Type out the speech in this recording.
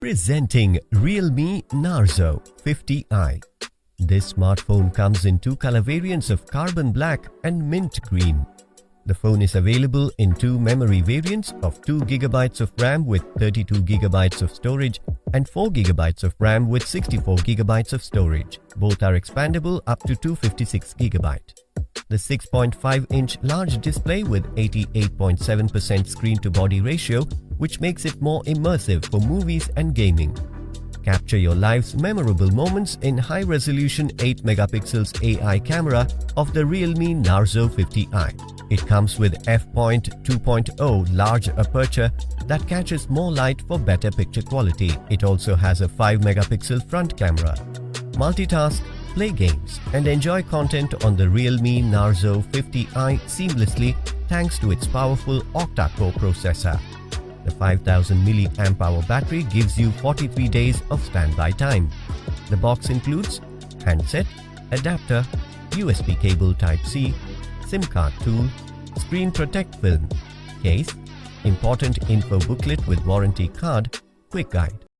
Presenting Realme Narzo 50i. This smartphone comes in two color variants of carbon black and mint green. The phone is available in two memory variants of 2GB of RAM with 32GB of storage and 4GB of RAM with 64GB of storage. Both are expandable up to 256GB. The 6.5-inch large display with 88.7% screen-to-body ratio, which makes it more immersive for movies and gaming. Capture your life's memorable moments in high-resolution 8MP AI camera of the Realme Narzo 50i. It comes with f.2.0 large aperture that catches more light for better picture quality. It also has a 5MP front camera. Multitask, play games, and enjoy content on the Realme Narzo 50i seamlessly thanks to its powerful octa-core processor. The 5000 mAh battery gives you 43 days of standby time. The box includes handset, adapter, USB cable Type-C, SIM card tool, screen protect film, case, important info booklet with warranty card, quick guide.